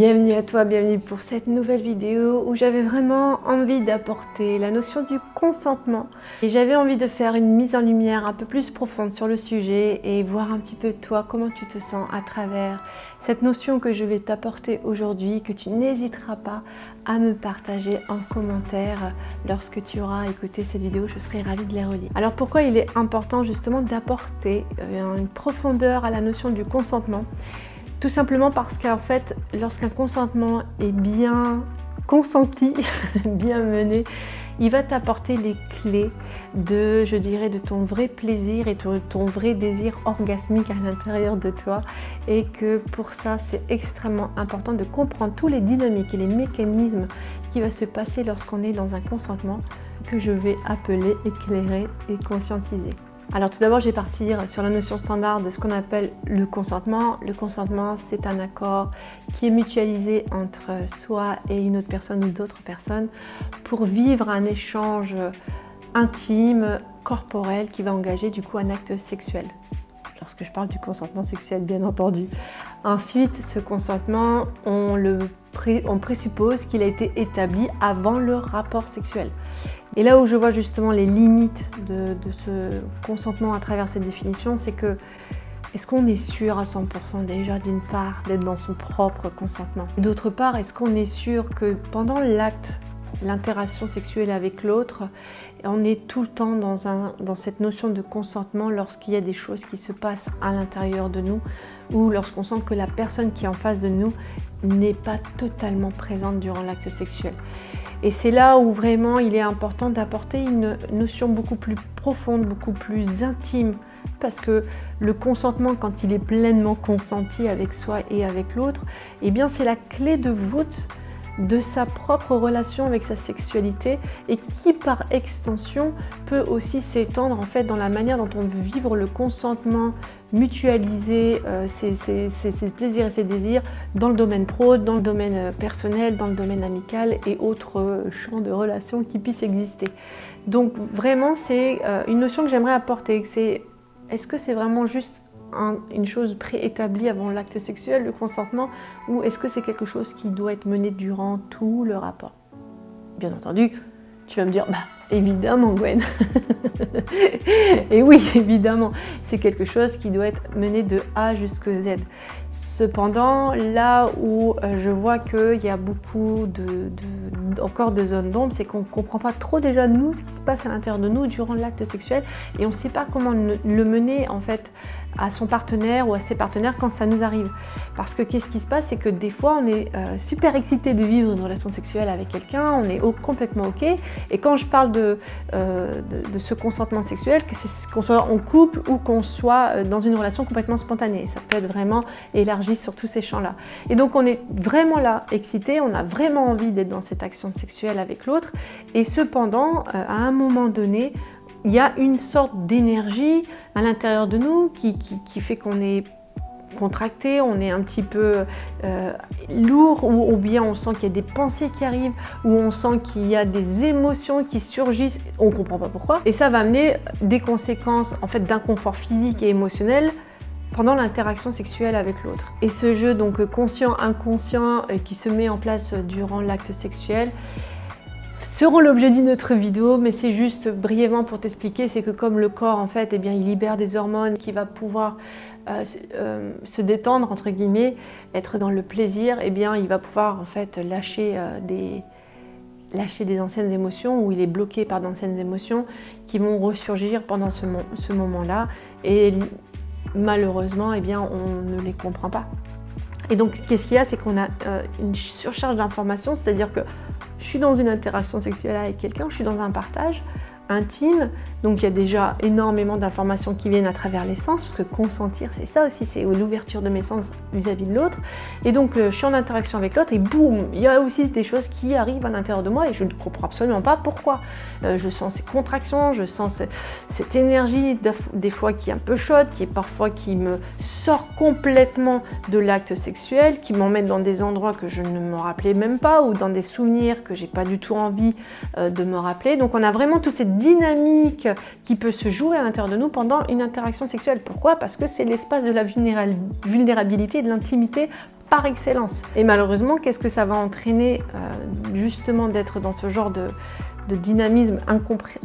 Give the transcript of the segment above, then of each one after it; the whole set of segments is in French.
Bienvenue à toi, bienvenue pour cette nouvelle vidéo où j'avais vraiment envie d'apporter la notion du consentement et j'avais envie de faire une mise en lumière un peu plus profonde sur le sujet et voir un petit peu toi comment tu te sens à travers cette notion que je vais t'apporter aujourd'hui, que tu n'hésiteras pas à me partager en commentaire lorsque tu auras écouté cette vidéo, je serai ravie de les relire. Alors pourquoi il est important justement d'apporter une profondeur à la notion du consentement? Tout simplement parce qu'en fait, lorsqu'un consentement est bien consenti, bien mené, il va t'apporter les clés de, je dirais, de ton vrai plaisir et de ton vrai désir orgasmique à l'intérieur de toi. Et que pour ça, c'est extrêmement important de comprendre tous les dynamiques et les mécanismes qui vont se passer lorsqu'on est dans un consentement que je vais appeler éclairer et conscientiser. Alors tout d'abord, je vais partir sur la notion standard de ce qu'on appelle le consentement. Le consentement, c'est un accord qui est mutualisé entre soi et une autre personne ou d'autres personnes pour vivre un échange intime, corporel, qui va engager du coup un acte sexuel. Lorsque je parle du consentement sexuel, bien entendu. Ensuite, ce consentement, on présuppose qu'il a été établi avant le rapport sexuel. Et là où je vois justement les limites de ce consentement à travers cette définition, c'est que est-ce qu'on est sûr à 100% déjà d'une part d'être dans son propre consentement? Et d'autre part, est-ce qu'on est sûr que pendant l'acte, l'interaction sexuelle avec l'autre, on est tout le temps dans cette notion de consentement lorsqu'il y a des choses qui se passent à l'intérieur de nous ou lorsqu'on sent que la personne qui est en face de nous n'est pas totalement présente durant l'acte sexuel. Et c'est là où vraiment il est important d'apporter une notion beaucoup plus profonde, beaucoup plus intime, parce que le consentement, quand il est pleinement consenti avec soi et avec l'autre, eh bien c'est la clé de voûte de sa propre relation avec sa sexualité et qui par extension peut aussi s'étendre en fait dans la manière dont on veut vivre le consentement, mutualiser ses plaisirs et ses désirs dans le domaine pro, dans le domaine personnel, dans le domaine amical et autres champs de relations qui puissent exister. Donc vraiment c'est une notion que j'aimerais apporter, est-ce que c'est vraiment juste une chose préétablie avant l'acte sexuel, le consentement, ou est-ce que c'est quelque chose qui doit être mené durant tout le rapport? Bien entendu, tu vas me dire, bah évidemment Gwen. Et oui, évidemment, c'est quelque chose qui doit être mené de A jusqu'à Z. Cependant, là où je vois qu'il y a beaucoup encore de zones d'ombre, c'est qu'on ne comprend pas trop déjà nous ce qui se passe à l'intérieur de nous durant l'acte sexuel et on ne sait pas comment le mener en fait à son partenaire ou à ses partenaires quand ça nous arrive. Parce que qu'est-ce qui se passe, c'est que des fois on est super excité de vivre une relation sexuelle avec quelqu'un, on est complètement ok, et quand je parle de ce consentement sexuel, que c'est qu'on soit en couple ou qu'on soit dans une relation complètement spontanée, ça peut être vraiment élargi sur tous ces champs-là. Et donc on est vraiment là, excité, on a vraiment envie d'être dans cette action sexuelle avec l'autre, et cependant, à un moment donné, il y a une sorte d'énergie à l'intérieur de nous qui fait qu'on est contracté, on est un petit peu lourd, ou bien on sent qu'il y a des pensées qui arrivent, ou on sent qu'il y a des émotions qui surgissent, on ne comprend pas pourquoi. Et ça va amener des conséquences en fait d'inconfort physique et émotionnel pendant l'interaction sexuelle avec l'autre. Et ce jeu donc conscient-inconscient qui se met en place durant l'acte sexuel seront l'objet d'une autre vidéo, mais c'est juste brièvement pour t'expliquer, c'est que comme le corps en fait, eh bien, il libère des hormones qui va pouvoir se détendre entre guillemets, être dans le plaisir, eh bien il va pouvoir en fait lâcher des anciennes émotions, ou il est bloqué par d'anciennes émotions qui vont ressurgir pendant ce moment-là, et malheureusement eh bien on ne les comprend pas. Et donc qu'est-ce qu'il y a, c'est qu'on a une surcharge d'informations, c'est-à-dire que je suis dans une interaction sexuelle avec quelqu'un, je suis dans un partage intime, donc il y a déjà énormément d'informations qui viennent à travers les sens, parce que consentir c'est ça aussi, c'est l'ouverture de mes sens vis-à-vis de l'autre, et donc je suis en interaction avec l'autre et boum, il y a aussi des choses qui arrivent à l'intérieur de moi et je ne comprends absolument pas pourquoi. Je sens ces contractions, je sens cette énergie des fois qui est un peu chaude, qui me sort complètement de l'acte sexuel, qui m'emmène dans des endroits que je ne me rappelais même pas, ou dans des souvenirs que j'ai pas du tout envie de me rappeler. Donc on a vraiment toute cette dynamique qui peut se jouer à l'intérieur de nous pendant une interaction sexuelle. Pourquoi? Parce que c'est l'espace de la vulnérabilité et de l'intimité par excellence. Et malheureusement, qu'est-ce que ça va entraîner justement d'être dans ce genre de dynamisme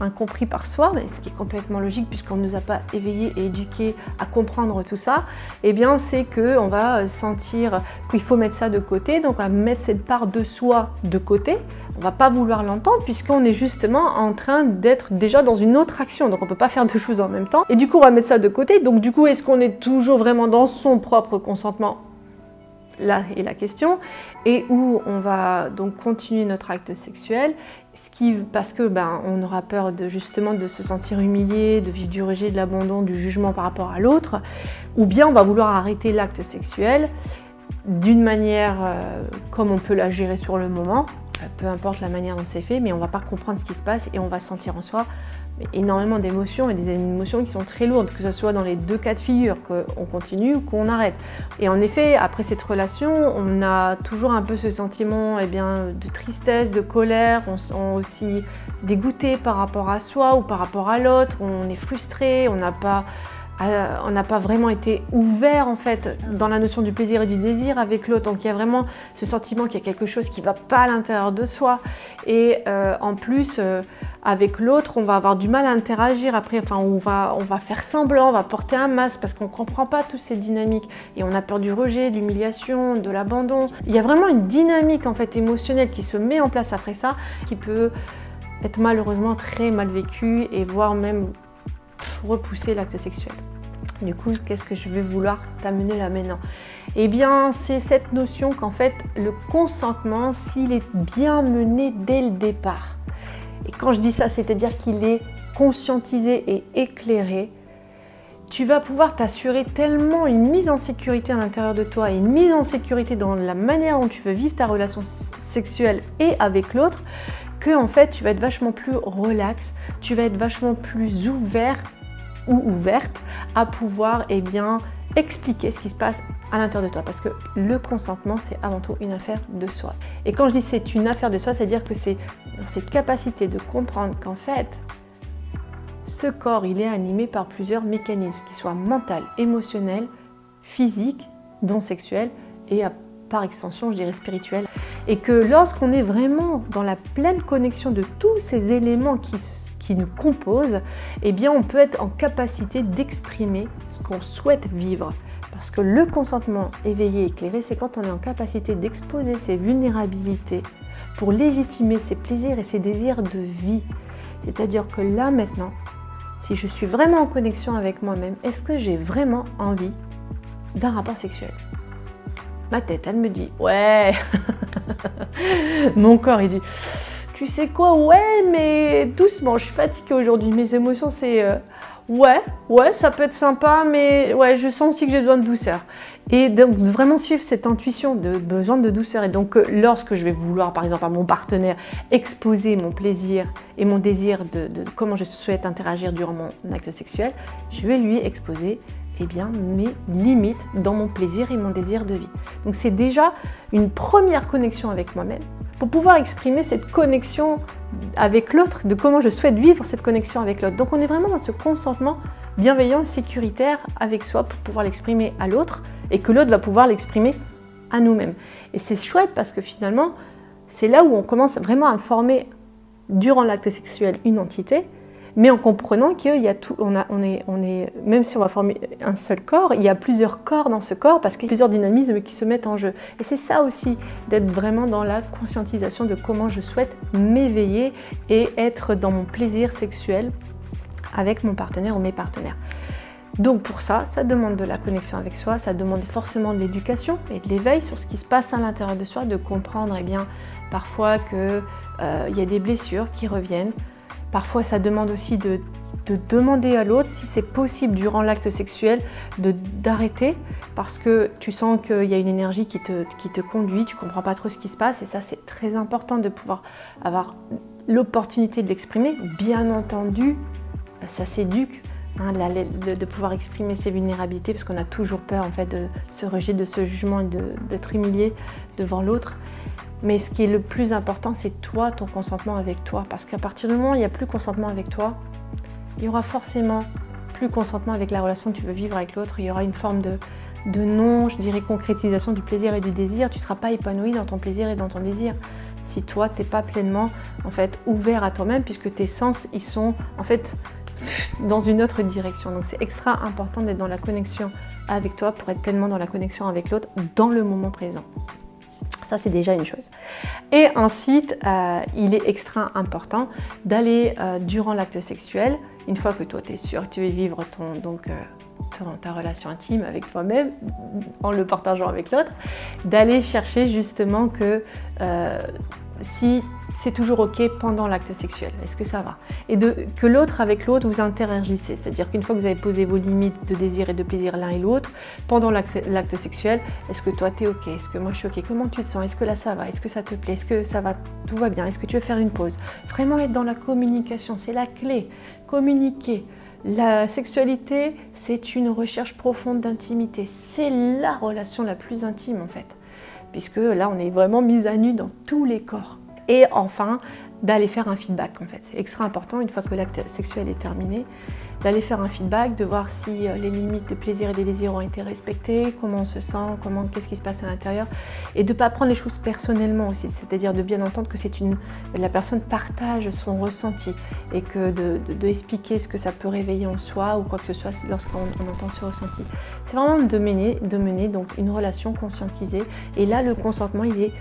incompris par soi, mais ce qui est complètement logique puisqu'on ne nous a pas éveillés et éduqués à comprendre tout ça, eh bien c'est qu'on va sentir qu'il faut mettre ça de côté, donc on va mettre cette part de soi de côté, on va pas vouloir l'entendre puisqu'on est justement en train d'être déjà dans une autre action, donc on peut pas faire deux choses en même temps, et du coup on va mettre ça de côté, donc du coup est-ce qu'on est toujours vraiment dans son propre consentement? Là est la question, et où on va donc continuer notre acte sexuel, parce que on aura peur justement de se sentir humilié, de vivre du rejet, de l'abandon, du jugement par rapport à l'autre, ou bien on va vouloir arrêter l'acte sexuel d'une manière comme on peut la gérer sur le moment, peu importe la manière dont c'est fait, mais on va pas comprendre ce qui se passe et on va sentir en soi énormément d'émotions et des émotions qui sont très lourdes, que ce soit dans les deux cas de figure, qu'on continue ou qu'on arrête. Et en effet, après cette relation, on a toujours un peu ce sentiment de tristesse, de colère, on se sent aussi dégoûté par rapport à soi ou par rapport à l'autre, on est frustré, on n'a pas vraiment été ouvert en fait dans la notion du plaisir et du désir avec l'autre, donc il y a vraiment ce sentiment qu'il y a quelque chose qui ne va pas à l'intérieur de soi, et en plus avec l'autre on va avoir du mal à interagir après, enfin on va faire semblant, on va porter un masque parce qu'on ne comprend pas toutes ces dynamiques et on a peur du rejet, de l'humiliation, de l'abandon. Il y a vraiment une dynamique en fait émotionnelle qui se met en place après ça, qui peut être malheureusement très mal vécue et voire même repousser l'acte sexuel. Du coup, qu'est-ce que je vais vouloir t'amener là maintenant? Eh bien, c'est cette notion qu'en fait, le consentement, s'il est bien mené dès le départ, et quand je dis ça, c'est-à-dire qu'il est conscientisé et éclairé, tu vas pouvoir t'assurer tellement une mise en sécurité à l'intérieur de toi et une mise en sécurité dans la manière dont tu veux vivre ta relation sexuelle et avec l'autre, que en fait, tu vas être vachement plus relax, tu vas être vachement plus ouverte à pouvoir expliquer ce qui se passe à l'intérieur de toi, parce que le consentement c'est avant tout une affaire de soi. Et quand je dis c'est une affaire de soi, c'est-à-dire que c'est dans cette capacité de comprendre qu'en fait ce corps il est animé par plusieurs mécanismes, qu'ils soient mental, émotionnel, physique, dont sexuel et par extension je dirais spirituel, et que lorsqu'on est vraiment dans la pleine connexion de tous ces éléments qui nous composent, eh bien on peut être en capacité d'exprimer ce qu'on souhaite vivre. Parce que le consentement éveillé et éclairé, c'est quand on est en capacité d'exposer ses vulnérabilités pour légitimer ses plaisirs et ses désirs de vie. C'est-à-dire que là maintenant, si je suis vraiment en connexion avec moi-même, est-ce que j'ai vraiment envie d'un rapport sexuel? Ma tête, elle me dit ouais. Mon corps, il dit tu sais quoi, ouais, mais doucement, je suis fatiguée aujourd'hui. Mes émotions, c'est ouais, ça peut être sympa, mais ouais, je sens aussi que j'ai besoin de douceur. Et donc, vraiment suivre cette intuition de besoin de douceur. Et donc, lorsque je vais vouloir, par exemple, à mon partenaire, exposer mon plaisir et mon désir de comment je souhaite interagir durant mon acte sexuel, je vais lui exposer mes limites dans mon plaisir et mon désir de vie. Donc, c'est déjà une première connexion avec moi-même, pour pouvoir exprimer cette connexion avec l'autre, de comment je souhaite vivre cette connexion avec l'autre. Donc on est vraiment dans ce consentement bienveillant, sécuritaire avec soi pour pouvoir l'exprimer à l'autre et que l'autre va pouvoir l'exprimer à nous-mêmes. Et c'est chouette parce que finalement, c'est là où on commence vraiment à former durant l'acte sexuel une entité, mais en comprenant qu'il y a tout, même si on va former un seul corps, il y a plusieurs corps dans ce corps parce qu'il y a plusieurs dynamismes qui se mettent en jeu. Et c'est ça aussi, d'être vraiment dans la conscientisation de comment je souhaite m'éveiller et être dans mon plaisir sexuel avec mon partenaire ou mes partenaires. Donc pour ça, ça demande de la connexion avec soi, ça demande forcément de l'éducation et de l'éveil sur ce qui se passe à l'intérieur de soi, de comprendre parfois qu'il y a des blessures qui reviennent. Parfois, ça demande aussi de demander à l'autre si c'est possible durant l'acte sexuel d'arrêter parce que tu sens qu'il y a une énergie qui te conduit, tu ne comprends pas trop ce qui se passe et ça, c'est très important de pouvoir avoir l'opportunité de l'exprimer. Bien entendu, ça s'éduque, de pouvoir exprimer ses vulnérabilités parce qu'on a toujours peur en fait de se rejeter, de ce jugement et d'être humilié devant l'autre. Mais ce qui est le plus important, c'est toi, ton consentement avec toi. Parce qu'à partir du moment où il n'y a plus consentement avec toi, il y aura forcément plus consentement avec la relation que tu veux vivre avec l'autre. Il y aura une forme de non, je dirais, concrétisation du plaisir et du désir, tu ne seras pas épanoui dans ton plaisir et dans ton désir. Si toi, tu n'es pas pleinement en fait, ouvert à toi-même, puisque tes sens, ils sont en fait dans une autre direction. Donc c'est extra important d'être dans la connexion avec toi pour être pleinement dans la connexion avec l'autre dans le moment présent. Ça, c'est déjà une chose. Et ensuite, il est extra important d'aller durant l'acte sexuel, une fois que toi, tu es sûr que tu veux vivre ta relation intime avec toi-même, en le partageant avec l'autre, d'aller chercher justement que si c'est toujours OK pendant l'acte sexuel, est-ce que ça va? Et que l'autre, avec l'autre, vous interagissez, c'est-à-dire qu'une fois que vous avez posé vos limites de désir et de plaisir l'un et l'autre, pendant l'acte sexuel, est-ce que toi t'es OK? Est-ce que moi je suis OK? Comment tu te sens? Est-ce que là ça va? Est-ce que ça te plaît? Est-ce que ça va? Tout va bien? Est-ce que tu veux faire une pause? Vraiment être dans la communication, c'est la clé. Communiquer. La sexualité, c'est une recherche profonde d'intimité. C'est la relation la plus intime en fait, puisque là on est vraiment mis à nu dans tous les corps. Et enfin, d'aller faire un feedback en fait. C'est extra important une fois que l'acte sexuel est terminé, d'aller faire un feedback, de voir si les limites de plaisir et des désirs ont été respectées, comment on se sent, qu'est-ce qui se passe à l'intérieur, et de ne pas prendre les choses personnellement aussi, c'est-à-dire de bien entendre que la personne partage son ressenti et que de expliquer ce que ça peut réveiller en soi ou quoi que ce soit lorsqu'on entend ce ressenti. C'est vraiment de mener donc une relation conscientisée, et là le consentement il est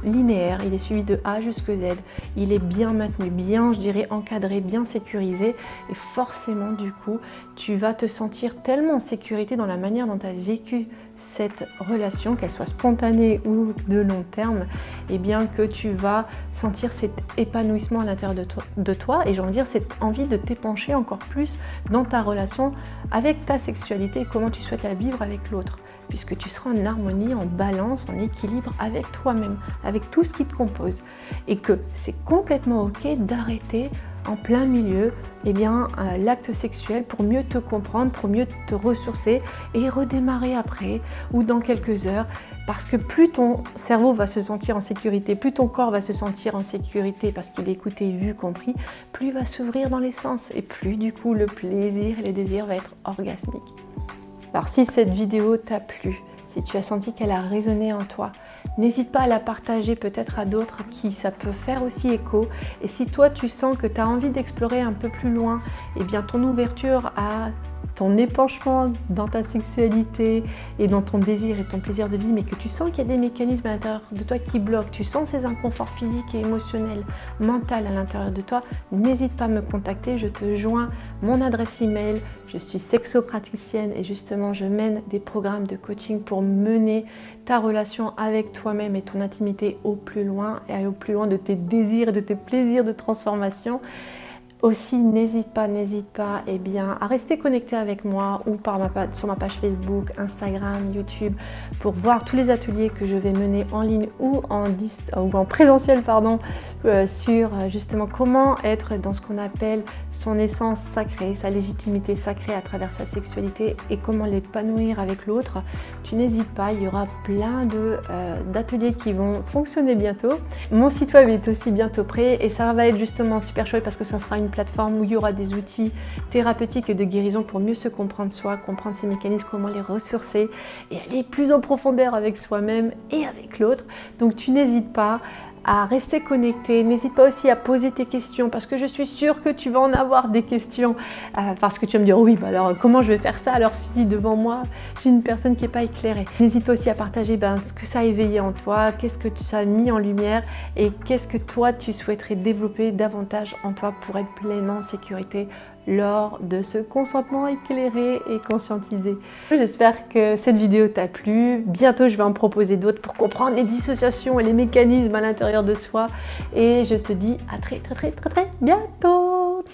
linéaire, il est suivi de A jusqu'à Z, il est bien maintenu, bien, je dirais, encadré, bien sécurisé, et forcément du coup tu vas te sentir tellement en sécurité dans la manière dont tu as vécu cette relation, qu'elle soit spontanée ou de long terme, et bien que tu vas sentir cet épanouissement à l'intérieur de toi, et j'ai envie de dire cette envie de t'épancher encore plus dans ta relation avec ta sexualité et comment tu souhaites la vivre avec l'autre, puisque tu seras en harmonie, en balance, en équilibre avec toi-même, avec tout ce qui te compose, et que c'est complètement OK d'arrêter en plein milieu l'acte sexuel pour mieux te comprendre, pour mieux te ressourcer et redémarrer après ou dans quelques heures, parce que plus ton cerveau va se sentir en sécurité, plus ton corps va se sentir en sécurité parce qu'il est écouté, vu, compris, plus il va s'ouvrir dans les sens et plus du coup le plaisir et le désir va être orgasmique. Alors si cette vidéo t'a plu, si tu as senti qu'elle a résonné en toi, n'hésite pas à la partager peut-être à d'autres qui ça peut faire aussi écho. Et si toi tu sens que tu as envie d'explorer un peu plus loin, eh bien ton ouverture à ton épanchement dans ta sexualité et dans ton désir et ton plaisir de vie, mais que tu sens qu'il y a des mécanismes à l'intérieur de toi qui bloquent, tu sens ces inconforts physiques et émotionnels, mentaux à l'intérieur de toi, n'hésite pas à me contacter, je te joins mon adresse email, je suis sexopraticienne et justement je mène des programmes de coaching pour mener ta relation avec toi-même et ton intimité au plus loin et au plus loin de tes désirs et de tes plaisirs de transformation. Aussi, n'hésite pas à rester connecté avec moi ou sur ma page Facebook, Instagram, YouTube pour voir tous les ateliers que je vais mener en ligne ou en présentiel sur justement comment être dans ce qu'on appelle son essence sacrée, sa légitimité sacrée à travers sa sexualité et comment l'épanouir avec l'autre. Tu n'hésites pas, il y aura plein d'ateliers qui vont fonctionner bientôt. Mon site web est aussi bientôt prêt et ça va être justement super chouette parce que ça sera une plateforme où il y aura des outils thérapeutiques et de guérison pour mieux se comprendre soi, comprendre ses mécanismes, comment les ressourcer et aller plus en profondeur avec soi-même et avec l'autre. Donc tu n'hésites pas à rester connecté, n'hésite pas aussi à poser tes questions parce que je suis sûre que tu vas en avoir des questions parce que tu vas me dire oui, alors comment je vais faire ça alors si devant moi j'ai une personne qui n'est pas éclairée. N'hésite pas aussi à partager ce que ça a éveillé en toi, qu'est-ce que ça a mis en lumière et qu'est-ce que toi tu souhaiterais développer davantage en toi pour être pleinement en sécurité lors de ce consentement éclairé et conscientisé. J'espère que cette vidéo t'a plu. Bientôt, je vais en proposer d'autres pour comprendre les dissociations et les mécanismes à l'intérieur de soi. Et je te dis à très bientôt.